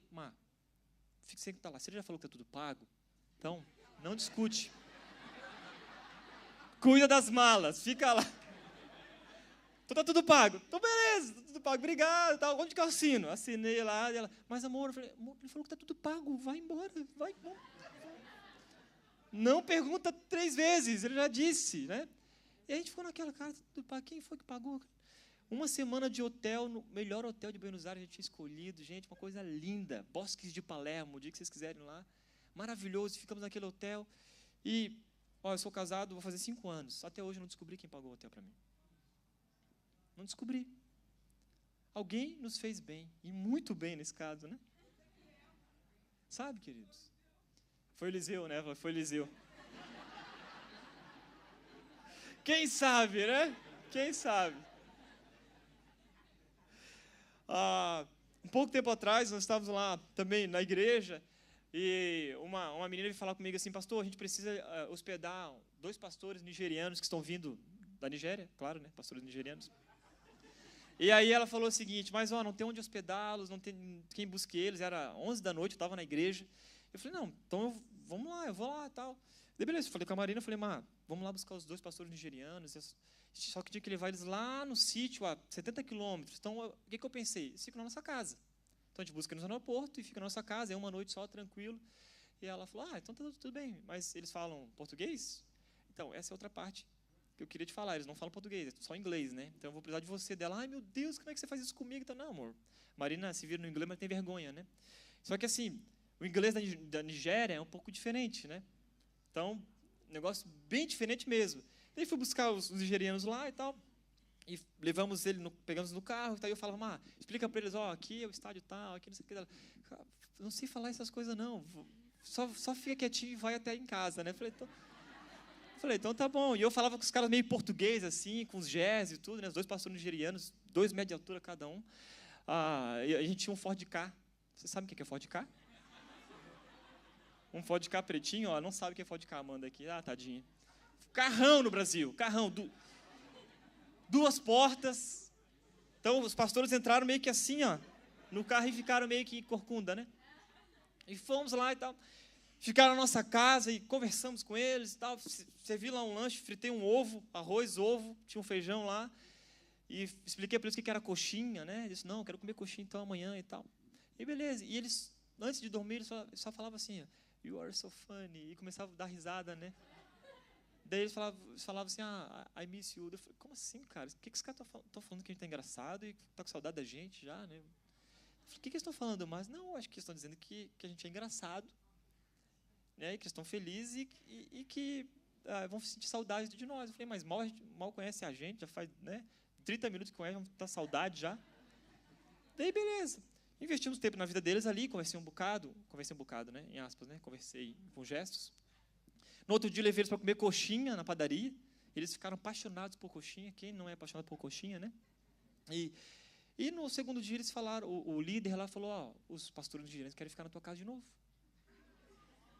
[SPEAKER 1] fique sem que está lá, você já falou que está tudo pago? Então, não discute. Cuida das malas, fica lá. Então tá tudo pago. Então, beleza, tá tudo pago, obrigado. Tal. Onde que eu assino? Assinei lá. Ela, mas amor, eu falei, amor, ele falou que tá tudo pago, vai embora, vai. Não pergunta 3 vezes, ele já disse, né? E a gente ficou naquela, cara, tudo pago, quem foi que pagou? Uma semana de hotel, no melhor hotel de Buenos Aires, a gente tinha escolhido, gente, uma coisa linda, Bosques de Palermo, o dia que vocês quiserem lá, maravilhoso, ficamos naquele hotel, e, eu sou casado, vou fazer 5 anos, até hoje eu não descobri quem pagou o hotel para mim. Não descobri. Alguém nos fez bem, e muito bem nesse caso, né? Sabe, queridos? Foi Eliseu, né? Foi Eliseu. Quem sabe, né? Quem sabe? Um pouco tempo atrás, nós estávamos lá também na igreja, e uma menina veio falar comigo assim, pastor, a gente precisa hospedar 2 pastores nigerianos que estão vindo da Nigéria, claro, né? Pastores nigerianos. E aí ela falou o seguinte, mas não tem onde hospedá-los, não tem quem busque eles, era 11 da noite, eu estava na igreja. Eu falei, não, então vamos lá, eu vou lá e tal. Daí beleza, eu falei com a Marina, eu falei, vamos lá buscar os 2 pastores nigerianos, só que tinha que levar eles lá no sítio, a 70 quilômetros. Então, o que eu pensei? Eles ficam na nossa casa. Então, a gente busca eles no aeroporto e fica na nossa casa, é uma noite só, tranquilo. E ela falou, então tá tudo bem, mas eles falam português? Então, essa é outra parte que eu queria te falar, eles não falam português, é só inglês, né? Então eu vou precisar de você, dela, ai meu Deus, como é que você faz isso comigo? Então, não, amor, Marina se vira no inglês, mas tem vergonha, né? Só que assim, o inglês da Nigéria é um pouco diferente, né? Então, negócio bem diferente mesmo. Daí fui buscar os nigerianos lá e tal, e levamos ele, pegamos no carro, e tal, e eu falava, explica para eles, aqui é o estádio tal, aqui não sei o que. Ela, não sei falar essas coisas não, só fica quietinho e vai até em casa, né? Falei, então tá bom. E eu falava com os caras meio português, assim, com os jazz e tudo, né? Os 2 pastores nigerianos, 2 metros de altura cada um. E a gente tinha um Ford Ka. Você sabe o que é Ford Ka? Um Ford Ka pretinho, não sabe o que é Ford Ka, Amanda aqui. Tadinha. Carrão no Brasil, carrão. 2 portas. Então, os pastores entraram meio que assim, no carro e ficaram meio que corcunda, né? E fomos lá e tal. Ficaram na nossa casa e conversamos com eles e tal. Servi lá um lanche, fritei um ovo, arroz, ovo, tinha um feijão lá. E expliquei para eles o que era coxinha, né? Eles disseram, não, eu quero comer coxinha então amanhã e tal. E beleza. E eles, antes de dormir, eles só falavam assim, you are so funny. E começavam a dar risada, né? Daí eles falavam assim, I miss you. Eu falei, como assim, cara? O que esses caras estão falando que a gente está engraçado e está com saudade da gente já, né? Eu falei, o que eles estão falando mais? Não, acho que eles estão dizendo que a gente é engraçado. Né, que estão felizes e que vão sentir saudade de nós. Eu falei, mas mal conhece a gente, já faz 30 minutos que conhece, vão estar saudade já. Daí, beleza. Investimos tempo na vida deles ali, conversei um bocado, né, em aspas, né, conversei com gestos. No outro dia, levei eles para comer coxinha na padaria. Eles ficaram apaixonados por coxinha. Quem não é apaixonado por coxinha, né? E no segundo dia, eles falaram, o líder lá falou, os pastores nigerianos querem ficar na tua casa de novo.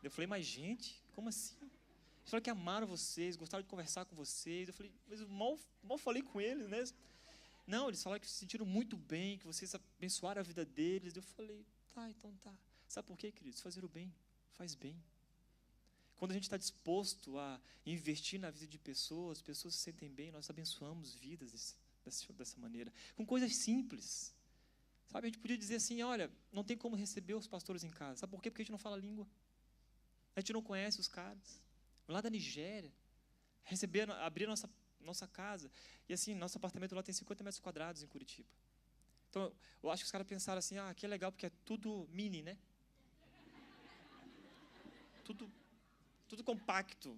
[SPEAKER 1] Eu falei, mas gente, como assim? Eles falaram que amaram vocês, gostaram de conversar com vocês. Eu falei, mas eu mal falei com eles, né? Não, eles falaram que se sentiram muito bem, que vocês abençoaram a vida deles. Eu falei, então tá. Sabe por quê, queridos? Fazer o bem faz bem. Quando a gente está disposto a investir na vida de pessoas se sentem bem, nós abençoamos vidas dessa maneira. Com coisas simples. Sabe, a gente podia dizer assim, olha, não tem como receber os pastores em casa. Sabe por quê? Porque a gente não fala a língua. A gente não conhece os caras. Lá da Nigéria, abrir nossa casa. E assim, nosso apartamento lá tem 50 metros quadrados em Curitiba. Então, eu acho que os caras pensaram assim, aqui é legal porque é tudo mini, né? Tudo compacto,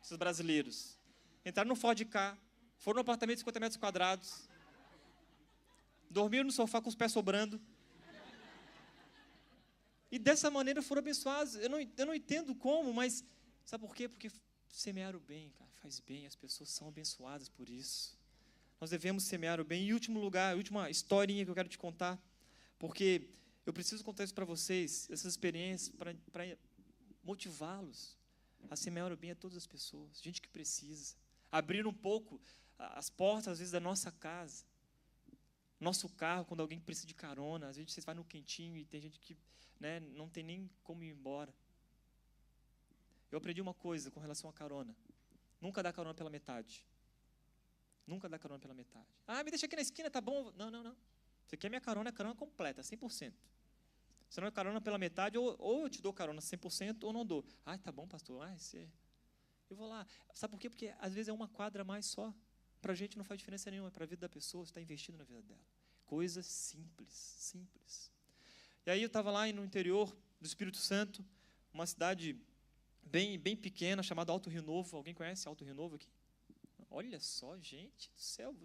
[SPEAKER 1] esses brasileiros. Entraram no Ford Ka, foram no apartamento de 50 metros quadrados, dormiram no sofá com os pés sobrando. E dessa maneira foram abençoados. Eu não entendo como, mas sabe por quê? Porque semear o bem, cara, faz bem, as pessoas são abençoadas por isso. Nós devemos semear o bem. E, em último lugar, a última historinha que eu quero te contar, porque eu preciso contar isso para vocês, essas experiências, para motivá-los a semear o bem a todas as pessoas, gente que precisa. Abrir um pouco as portas, às vezes, da nossa casa, nosso carro, quando alguém precisa de carona. Às vezes você vai no quentinho e tem gente que, né, não tem nem como ir embora. Eu aprendi uma coisa com relação à carona. Nunca dá carona pela metade. Nunca dá carona pela metade. Ah, me deixa aqui na esquina, tá bom? Não, não, não. Você quer minha carona, é carona completa, 100%. Se não é carona pela metade, ou eu te dou carona 100% ou não dou. Ah, tá bom, pastor. Ah, eu vou lá. Sabe por quê? Porque às vezes é uma quadra a mais só. Para a gente não faz diferença nenhuma. Para a vida da pessoa, você está investindo na vida dela. Coisas simples, simples. E aí eu estava lá no interior do Espírito Santo, uma cidade bem pequena, chamada Alto Rio Novo. Alguém conhece Alto Rio Novo aqui? Olha só, gente do céu.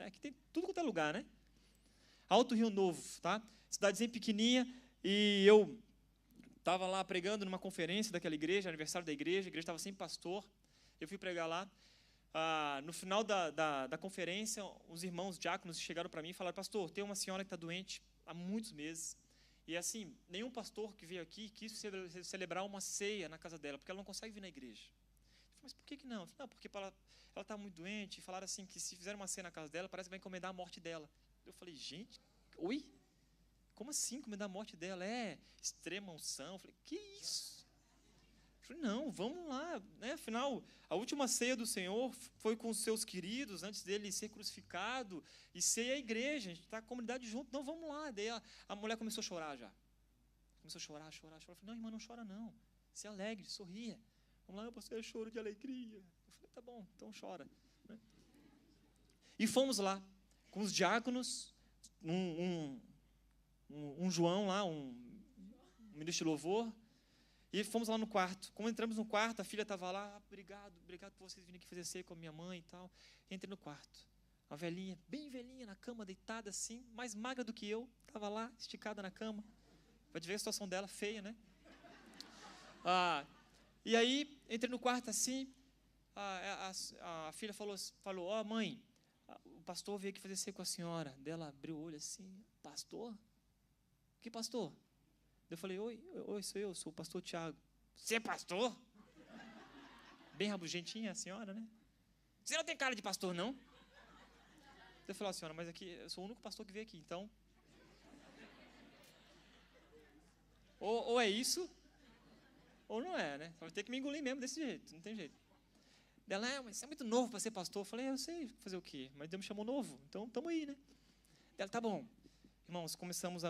[SPEAKER 1] Aqui tem tudo quanto é lugar, né? Alto Rio Novo, tá? Cidadezinha pequenininha. E eu estava lá pregando numa conferência daquela igreja, aniversário da igreja. A igreja estava sem pastor. Eu fui pregar lá. No final da conferência, os irmãos diáconos chegaram para mim e falaram: pastor, tem uma senhora que está doente há muitos meses. E assim, nenhum pastor que veio aqui quis celebrar uma ceia na casa dela, porque ela não consegue vir na igreja. Eu falei: mas por que não? Eu falei: não, porque ela está muito doente. E falaram assim que se fizer uma ceia na casa dela, parece que vai encomendar a morte dela. Eu falei: gente, oi? Como assim encomendar a morte dela? É extrema unção. Eu falei: que isso? Eu falei: não, vamos lá, né? Afinal, a última ceia do Senhor foi com os seus queridos, antes dele ser crucificado, e ceia a igreja, a gente está a comunidade junto, não, vamos lá. Daí a mulher começou a chorar já. Começou a chorar. Eu falei: não, irmã, não chora não, se alegre, sorria. Vamos lá, pastor, é choro de alegria. Eu falei: tá bom, então chora. E fomos lá, com os diáconos, um João lá, um ministro de louvor. E fomos lá no quarto. Quando entramos no quarto, a filha estava lá: obrigado por vocês virem aqui fazer ceia com a minha mãe e tal. Entrei no quarto. Uma velhinha, bem velhinha, na cama, deitada assim, mais magra do que eu, estava lá, esticada na cama. Pode ver a situação dela, feia, né? E aí, entrei no quarto assim, a filha falou: ó, mãe, o pastor veio aqui fazer ceia com a senhora. Dela abriu o olho assim: pastor? Que pastor? Eu falei: oi, sou o pastor Tiago. Você é pastor? Bem rabugentinha a senhora, né? Você não tem cara de pastor, não? Eu falei: senhora, mas aqui, eu sou o único pastor que veio aqui, então... Ou é isso, ou não é, né? Vai ter que me engolir mesmo desse jeito, não tem jeito. Ela: mas você é muito novo para ser pastor. Eu falei: eu sei fazer o quê? Mas Deus me chamou novo, então estamos aí, né? Ela: tá bom. Irmãos, começamos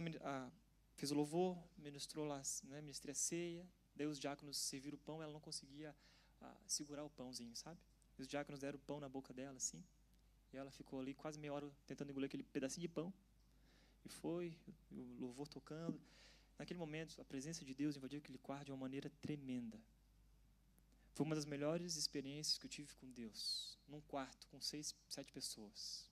[SPEAKER 1] fez o louvor, ministrou lá, né, ministrei a ceia. Daí os diáconos serviram o pão, ela não conseguia segurar o pãozinho, sabe? E os diáconos deram o pão na boca dela, assim. E ela ficou ali quase meia hora tentando engolir aquele pedacinho de pão. E foi, o louvor tocando. Naquele momento, a presença de Deus invadiu aquele quarto de uma maneira tremenda. Foi uma das melhores experiências que eu tive com Deus. Num quarto com 6, 7 pessoas.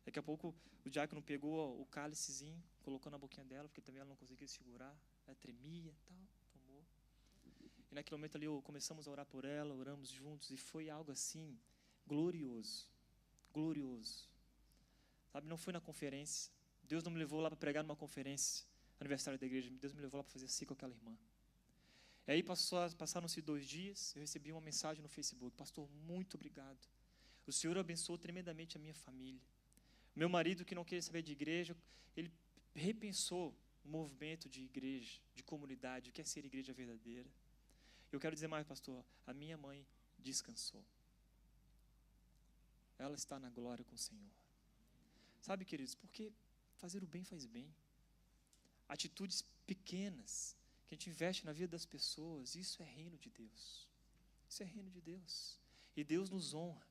[SPEAKER 1] Daqui a pouco o diácono pegou o cálicezinho, colocou na boquinha dela, porque também ela não conseguia segurar, ela tremia, tal, tomou. E naquele momento ali começamos a orar por ela, oramos juntos, e foi algo assim glorioso, glorioso. Sabe, não foi na conferência. Deus não me levou lá para pregar numa conferência, aniversário da igreja. Deus me levou lá para fazer assim com aquela irmã. E aí passaram-se 2 dias, eu recebi uma mensagem no Facebook: pastor, muito obrigado. O Senhor abençoou tremendamente a minha família. Meu marido, que não queria saber de igreja, ele repensou o movimento de igreja, de comunidade, o que é ser igreja verdadeira. Eu quero dizer mais, pastor, a minha mãe descansou. Ela está na glória com o Senhor. Sabe, queridos, porque fazer o bem faz bem. Atitudes pequenas que a gente investe na vida das pessoas, isso é reino de Deus. Isso é reino de Deus. E Deus nos honra.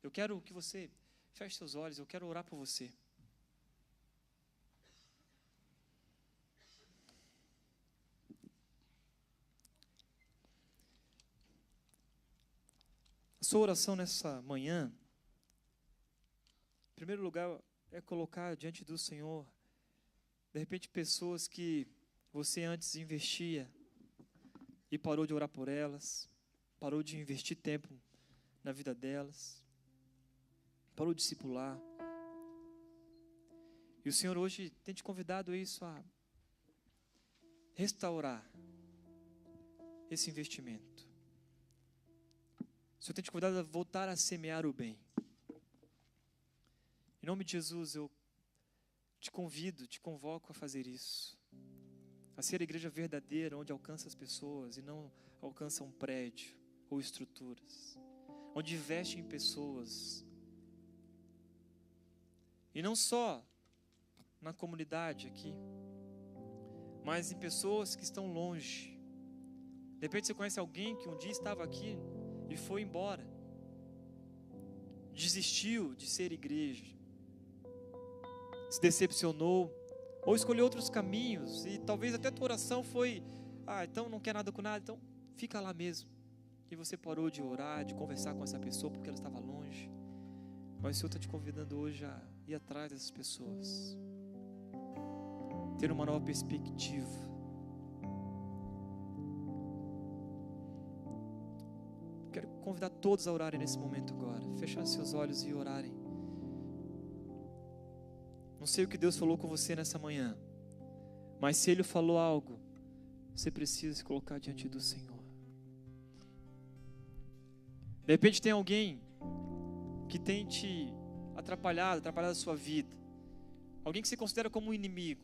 [SPEAKER 1] Eu quero que você feche seus olhos, eu quero orar por você. A sua oração nessa manhã, em primeiro lugar, é colocar diante do Senhor, de repente, pessoas que você antes investia e parou de orar por elas, parou de investir tempo na vida delas, parou de discipular. E o Senhor hoje tem te convidado a isso, a restaurar esse investimento. O Senhor tem te convidado a voltar a semear o bem. Em nome de Jesus, eu te convido, te convoco a fazer isso. A ser a igreja verdadeira, onde alcança as pessoas e não alcança um prédio ou estruturas. Onde investe em pessoas. E não só na comunidade aqui, mas em pessoas que estão longe. De repente você conhece alguém que um dia estava aqui e foi embora. Desistiu de ser igreja. Se decepcionou. Ou escolheu outros caminhos. E talvez até a tua oração foi: então não quer nada com nada, então fica lá mesmo. E você parou de orar, de conversar com essa pessoa porque ela estava longe. Mas o Senhor está te convidando hoje a ir atrás dessas pessoas. Ter uma nova perspectiva. Quero convidar todos a orarem nesse momento agora. Fechar seus olhos e orarem. Não sei o que Deus falou com você nessa manhã, mas se Ele falou algo, você precisa se colocar diante do Senhor. De repente tem alguém que tem te atrapalhado a sua vida. Alguém que você considera como um inimigo.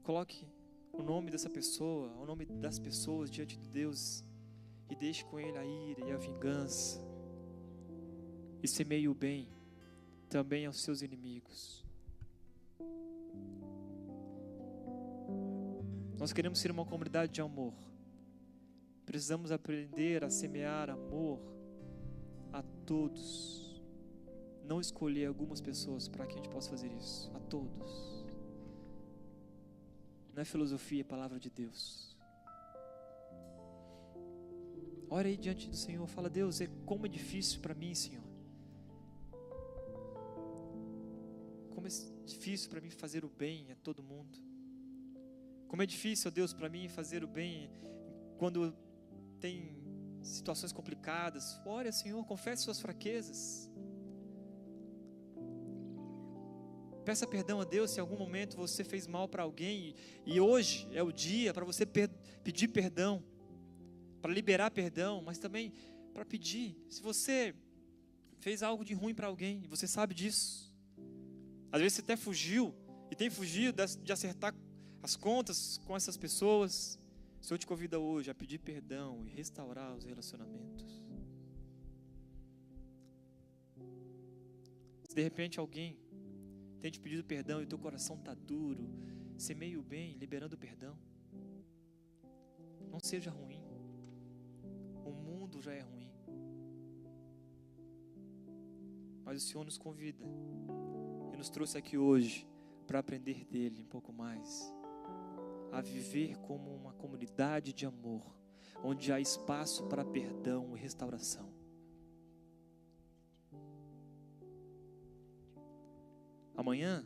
[SPEAKER 1] Coloque o nome dessa pessoa, o nome das pessoas diante de Deus e deixe com Ele a ira e a vingança. E semeie o bem também aos seus inimigos. Nós queremos ser uma comunidade de amor. Precisamos aprender a semear amor a todos. Não escolher algumas pessoas para que a gente possa fazer isso. A todos. Não é filosofia, é palavra de Deus. Ora aí diante do Senhor. Fala: Deus, como é difícil para mim, Senhor. Como é difícil para mim fazer o bem a todo mundo. Como é difícil, Deus, para mim fazer o bem quando tem situações complicadas. Ore, Senhor, confesse suas fraquezas. Peça perdão a Deus se em algum momento você fez mal para alguém. E hoje é o dia para você pedir perdão. Para liberar perdão, mas também para pedir. Se você fez algo de ruim para alguém e você sabe disso. Às vezes você até fugiu e tem fugido de acertar as contas com essas pessoas. O Senhor te convida hoje a pedir perdão e restaurar os relacionamentos. Se de repente alguém tem te pedido perdão e teu coração está duro, semeie o bem, liberando perdão. Não seja ruim. O mundo já é ruim. Mas o Senhor nos convida e nos trouxe aqui hoje para aprender dele um pouco mais. A viver como uma comunidade de amor, onde há espaço para perdão e restauração. Amanhã,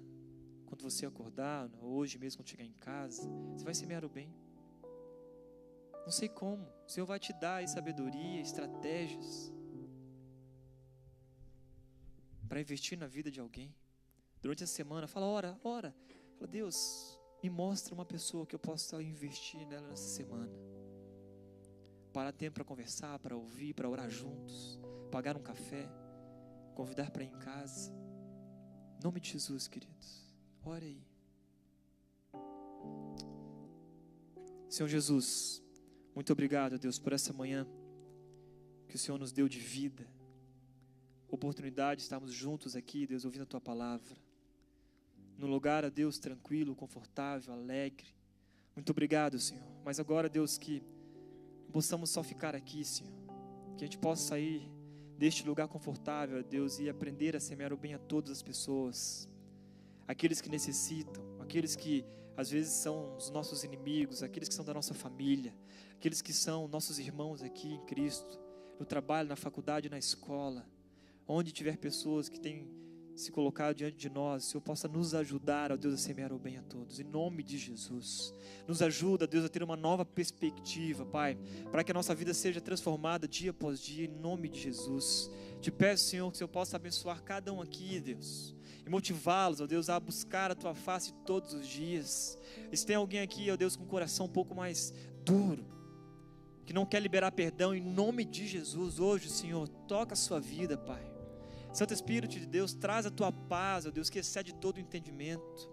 [SPEAKER 1] quando você acordar, hoje mesmo quando chegar em casa, você vai semear o bem. Não sei como, o Senhor vai te dar aí sabedoria, estratégias para investir na vida de alguém. Durante a semana, fala, ora. Fala, Deus, me mostra uma pessoa que eu possa investir nela nessa semana. Parar tempo para conversar, para ouvir, para orar juntos, pagar um café, convidar para ir em casa. Em nome de Jesus, queridos, ore aí. Senhor Jesus, muito obrigado, Deus, por essa manhã que o Senhor nos deu de vida, oportunidade de estarmos juntos aqui, Deus, ouvindo a Tua palavra, num lugar, Deus, tranquilo, confortável, alegre. Muito obrigado, Senhor. Mas agora, Deus, que possamos só ficar aqui, Senhor, que a gente possa sair deste lugar confortável, Deus, e aprender a semear o bem a todas as pessoas, aqueles que necessitam, aqueles que às vezes são os nossos inimigos, aqueles que são da nossa família, aqueles que são nossos irmãos aqui em Cristo, no trabalho, na faculdade, na escola, onde tiver pessoas que têm se colocado diante de nós, o Senhor possa nos ajudar, ó Deus, a semear o bem a todos, em nome de Jesus. Nos ajuda, Deus, a ter uma nova perspectiva, Pai, para que a nossa vida seja transformada dia após dia, em nome de Jesus. Te peço, Senhor, que o Senhor possa abençoar cada um aqui, Deus, e motivá-los, ó Deus, a buscar a Tua face todos os dias. E se tem alguém aqui, ó Deus, com o coração um pouco mais duro, que não quer liberar perdão, em nome de Jesus, hoje, Senhor, toca a sua vida, Pai. Santo Espírito de Deus, traz a Tua paz, ó Deus, que excede todo o entendimento,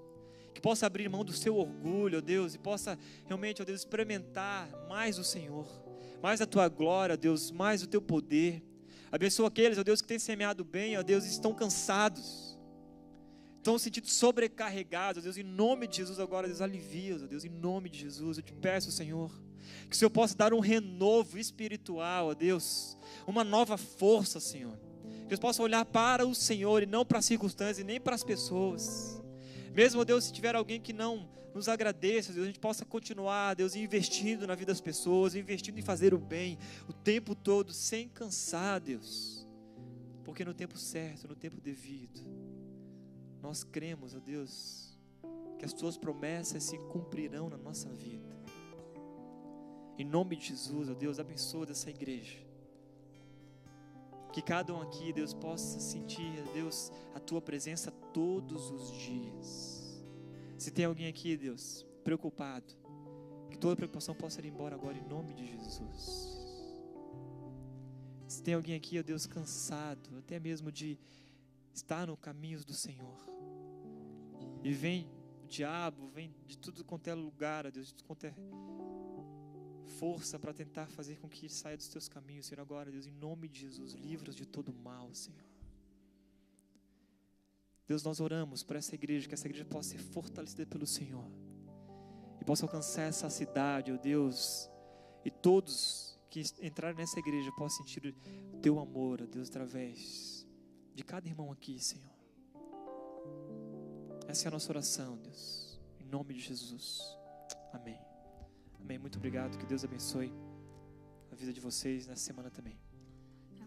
[SPEAKER 1] que possa abrir mão do seu orgulho, ó Deus, e possa realmente, ó Deus, experimentar mais o Senhor, mais a Tua glória, ó Deus, mais o Teu poder. Abençoa aqueles, ó Deus, que têm semeado bem, ó Deus, e estão cansados, estão se sentindo sobrecarregados, ó Deus, em nome de Jesus agora, Deus, alivia-os, ó Deus, em nome de Jesus, eu te peço, Senhor, que o Senhor possa dar um renovo espiritual, ó Deus, uma nova força, Senhor, que eles possam olhar para o Senhor e não para as circunstâncias e nem para as pessoas. Mesmo, ó Deus, se tiver alguém que não nos agradeça, Deus, a gente possa continuar, Deus, investindo na vida das pessoas, investindo em fazer o bem, o tempo todo, sem cansar, Deus, porque no tempo certo, no tempo devido, nós cremos, ó Deus, que as Tuas promessas se cumprirão na nossa vida. Em nome de Jesus, ó Deus, abençoa dessa igreja, que cada um aqui, Deus, possa sentir, Deus, a Tua presença todos os dias. Se tem alguém aqui, Deus, preocupado, que toda preocupação possa ir embora agora em nome de Jesus. Se tem alguém aqui, ó Deus, cansado, até mesmo de estar no caminho do Senhor, e vem o diabo, vem de tudo quanto é lugar, ó Deus, de tudo quanto é força para tentar fazer com que saia dos Teus caminhos, Senhor, agora, Deus, em nome de Jesus, livra-os de todo mal, Senhor. Deus, nós oramos por essa igreja, que essa igreja possa ser fortalecida pelo Senhor, e possa alcançar essa cidade, ó Deus, e todos que entrarem nessa igreja possam sentir o Teu amor, ó Deus, através de cada irmão aqui, Senhor. Essa é a nossa oração, Deus, em nome de Jesus, amém. Amém, muito obrigado, que Deus abençoe a vida de vocês nessa semana também.